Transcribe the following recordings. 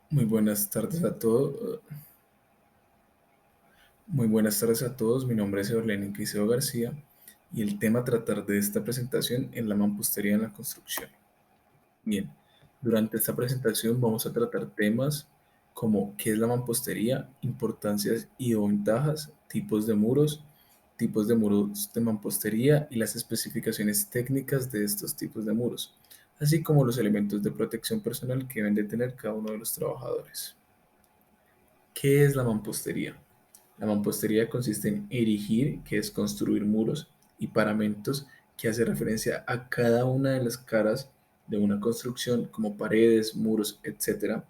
Muy buenas tardes a todos. Muy buenas tardes a todos. Mi nombre es Evelyn Quiseo García y el tema a tratar de esta presentación es la mampostería en la construcción. Bien, durante esta presentación vamos a tratar temas como qué es la mampostería, importancias y o ventajas, tipos de muros de mampostería y las especificaciones técnicas de estos tipos de muros, así como los elementos de protección personal que deben de tener cada uno de los trabajadores. ¿Qué es la mampostería? La mampostería consiste en erigir, que es construir muros, y paramentos, que hace referencia a cada una de las caras de una construcción, como paredes, muros, etcétera,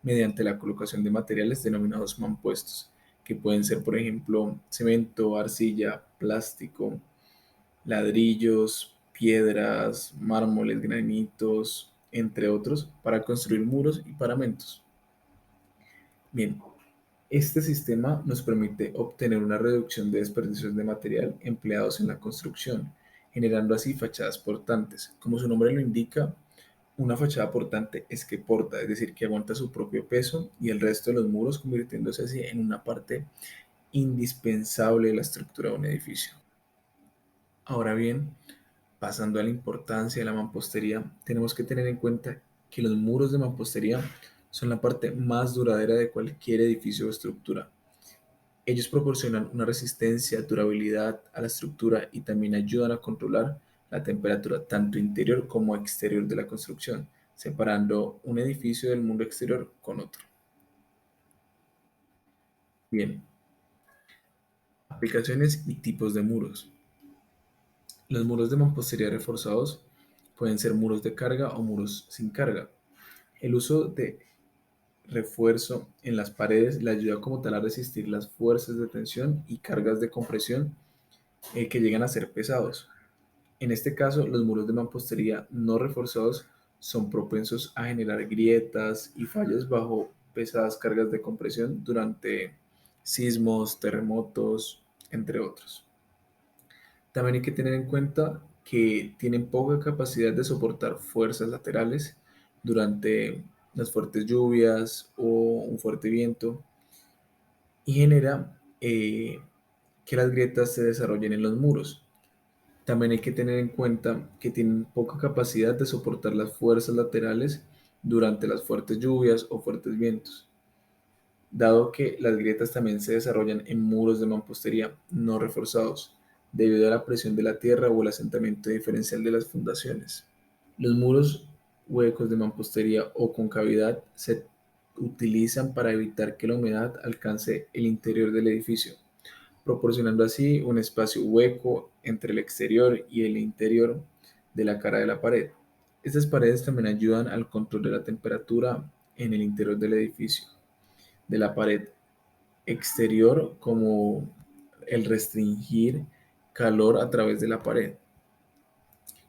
mediante la colocación de materiales denominados mampuestos, que pueden ser, por ejemplo, cemento, arcilla, plástico, ladrillos, piedras, mármoles, granitos, entre otros, para construir muros y paramentos. Bien, este sistema nos permite obtener una reducción de desperdicios de material empleados en la construcción, generando así fachadas portantes. Como su nombre lo indica, una fachada portante es que porta, es decir, que aguanta su propio peso y el resto de los muros, convirtiéndose así en una parte indispensable de la estructura de un edificio. Ahora bien, pasando a la importancia de la mampostería, tenemos que tener en cuenta que los muros de mampostería son la parte más duradera de cualquier edificio o estructura. Ellos proporcionan una resistencia, durabilidad a la estructura y también ayudan a controlar la temperatura tanto interior como exterior de la construcción, separando un edificio del mundo exterior con otro. Bien, aplicaciones y tipos de muros. Los muros de mampostería reforzados pueden ser muros de carga o muros sin carga. El uso de refuerzo en las paredes le ayuda como tal a resistir las fuerzas de tensión y cargas de compresión que llegan a ser pesados. En este caso, los muros de mampostería no reforzados son propensos a generar grietas y fallas bajo pesadas cargas de compresión durante sismos, terremotos, entre otros. También hay que tener en cuenta que tienen poca capacidad de soportar fuerzas laterales durante las fuertes lluvias o un fuerte viento y genera que las grietas se desarrollen en los muros. También hay que tener en cuenta que tienen poca capacidad de soportar las fuerzas laterales durante las fuertes lluvias o fuertes vientos, dado que las grietas también se desarrollan en muros de mampostería no reforzados, debido a la presión de la tierra o el asentamiento diferencial de las fundaciones. Los muros huecos de mampostería o con cavidad se utilizan para evitar que la humedad alcance el interior del edificio, proporcionando así un espacio hueco entre el exterior y el interior de la cara de la pared. Estas paredes también ayudan al control de la temperatura en el interior del edificio, de la pared exterior, como el restringir calor a través de la pared.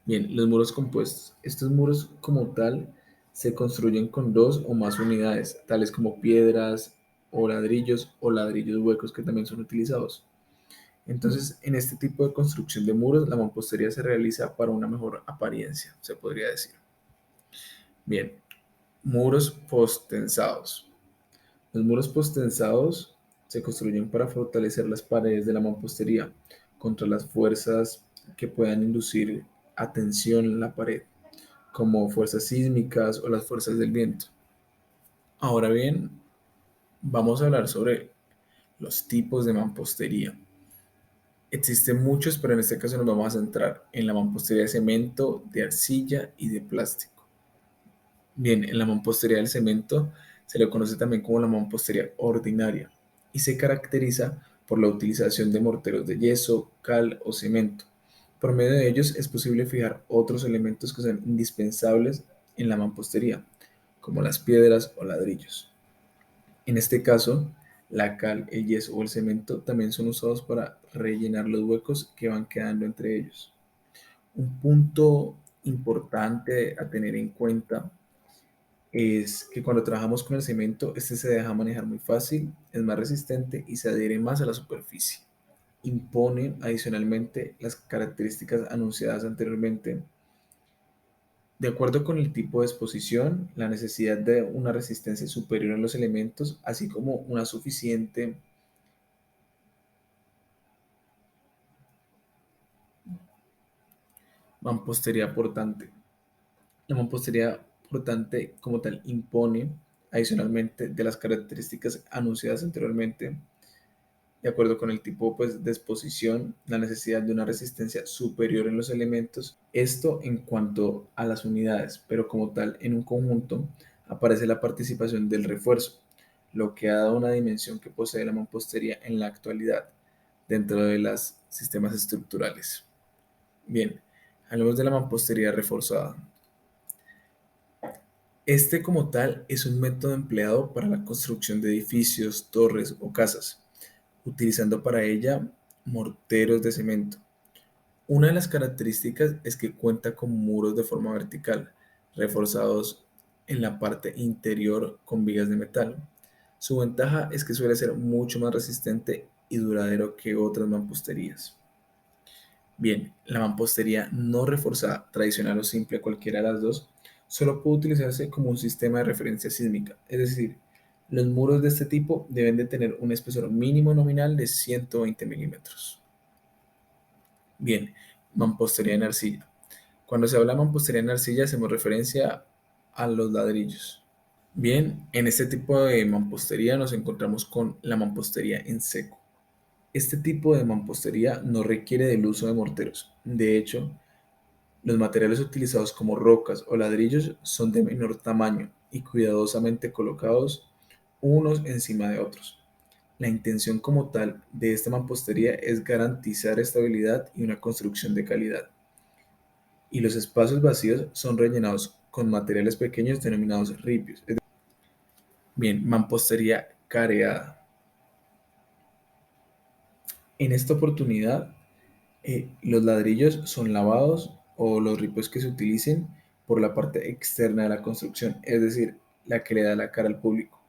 Bien, los muros compuestos. Estos muros como tal se construyen con dos o más unidades, tales como piedras o ladrillos huecos que también son utilizados. Entonces, en este tipo de construcción de muros, la mampostería se realiza para una mejor apariencia, se podría decir. Bien, muros postensados. Los muros postensados se construyen para fortalecer las paredes de la mampostería contra las fuerzas que puedan inducir a tensión en la pared, como fuerzas sísmicas o las fuerzas del viento. Ahora bien, vamos a hablar sobre los tipos de mampostería. Existen muchos, pero en este caso nos vamos a centrar en la mampostería de cemento, de arcilla y de plástico. Bien, en la mampostería del cemento se le conoce también como la mampostería ordinaria y se caracteriza por la utilización de morteros de yeso, cal o cemento. Por medio de ellos es posible fijar otros elementos que son indispensables en la mampostería, como las piedras o ladrillos. En este caso, la cal, el yeso o el cemento también son usados para rellenar los huecos que van quedando entre ellos. Un punto importante a tener en cuenta es que cuando trabajamos con el cemento, este se deja manejar muy fácil, es más resistente y se adhiere más a la superficie. Impone adicionalmente las características anunciadas anteriormente De acuerdo con el tipo de exposición, la necesidad de una resistencia superior en los elementos, así como una suficiente mampostería portante. La mampostería portante como tal impone, adicionalmente de las características anunciadas anteriormente, de acuerdo con el tipo pues, de exposición, la necesidad de una resistencia superior en los elementos, esto en cuanto a las unidades, pero como tal en un conjunto aparece la participación del refuerzo, lo que ha dado una dimensión que posee la mampostería en la actualidad dentro de los sistemas estructurales. Bien, hablemos de la mampostería reforzada. Este como tal es un método empleado para la construcción de edificios, torres o casas, utilizando para ella morteros de cemento. Una de las características es que cuenta con muros de forma vertical, reforzados en la parte interior con vigas de metal. Su ventaja es que suele ser mucho más resistente y duradero que otras mamposterías. Bien, la mampostería no reforzada, tradicional o simple, cualquiera de las dos, solo puede utilizarse como un sistema de referencia sísmica, es decir, los muros de este tipo deben de tener un espesor mínimo nominal de 120 milímetros. Bien, mampostería en arcilla. Cuando se habla de mampostería en arcilla hacemos referencia a los ladrillos. Bien, en este tipo de mampostería nos encontramos con la mampostería en seco. Este tipo de mampostería no requiere del uso de morteros. De hecho, los materiales utilizados como rocas o ladrillos son de menor tamaño y cuidadosamente colocados unos encima de otros. La intención como tal de esta mampostería es garantizar estabilidad y una construcción de calidad, y los espacios vacíos son rellenados con materiales pequeños denominados ripios. Bien, mampostería careada. En esta oportunidad, los ladrillos son lavados o los ripios que se utilicen por la parte externa de la construcción, es decir, la que le da la cara al público.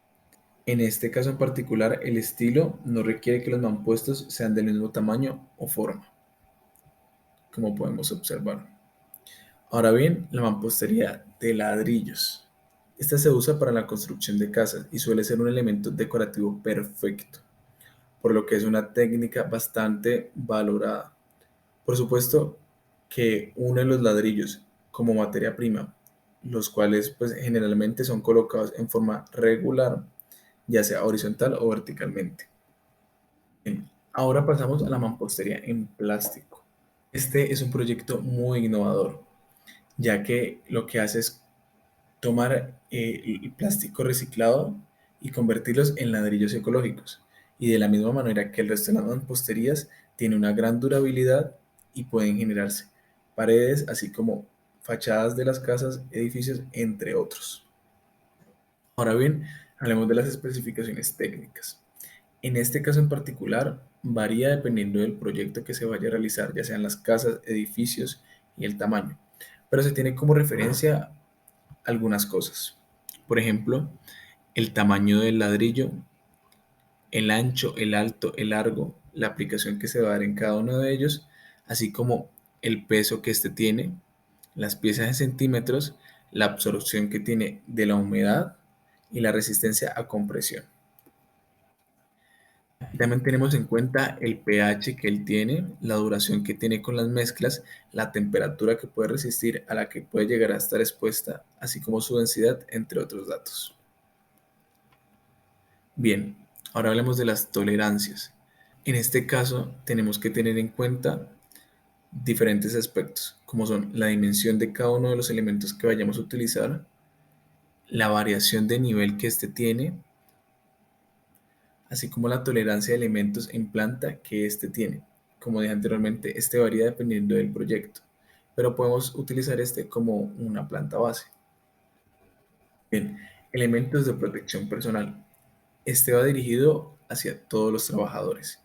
En este caso en particular, el estilo no requiere que los mampuestos sean del mismo tamaño o forma, como podemos observar. Ahora bien, la mampostería de ladrillos. Esta se usa para la construcción de casas y suele ser un elemento decorativo perfecto, por lo que es una técnica bastante valorada. Por supuesto que une los ladrillos como materia prima, los cuales pues generalmente son colocados en forma regular, ya sea horizontal o verticalmente. Bien, ahora pasamos a la mampostería en plástico. Este es un proyecto muy innovador, ya que lo que hace es tomar el plástico reciclado y convertirlos en ladrillos ecológicos. Y de la misma manera que el resto de las mamposterías, tiene una gran durabilidad y pueden generarse paredes, así como fachadas de las casas, edificios, entre otros. Ahora bien, hablemos de las especificaciones técnicas. En este caso en particular, varía dependiendo del proyecto que se vaya a realizar, ya sean las casas, edificios y el tamaño. Pero se tiene como referencia algunas cosas. Por ejemplo, el tamaño del ladrillo, el ancho, el alto, el largo, la aplicación que se va a dar en cada uno de ellos, así como el peso que éste tiene, las piezas en centímetros, la absorción que tiene de la humedad y la resistencia a compresión. También tenemos en cuenta el pH que él tiene, la duración que tiene con las mezclas, la temperatura que puede resistir a la que puede llegar a estar expuesta, así como su densidad, entre otros datos. Bien, ahora hablemos de las tolerancias. En este caso, tenemos que tener en cuenta diferentes aspectos, como son la dimensión de cada uno de los elementos que vayamos a utilizar, la variación de nivel que éste tiene, así como la tolerancia de elementos en planta que éste tiene. Como dije anteriormente, este varía dependiendo del proyecto, pero podemos utilizar este como una planta base. Bien, elementos de protección personal. Este va dirigido hacia todos los trabajadores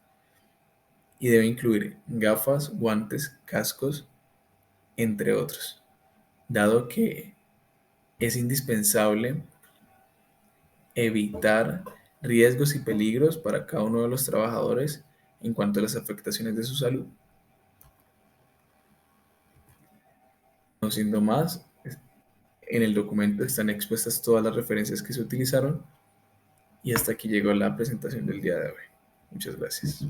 y debe incluir gafas, guantes, cascos, entre otros, dado que es indispensable evitar riesgos y peligros para cada uno de los trabajadores en cuanto a las afectaciones de su salud. No siendo más, En el documento están expuestas todas las referencias que se utilizaron y hasta aquí llegó la presentación del día de hoy. Muchas gracias.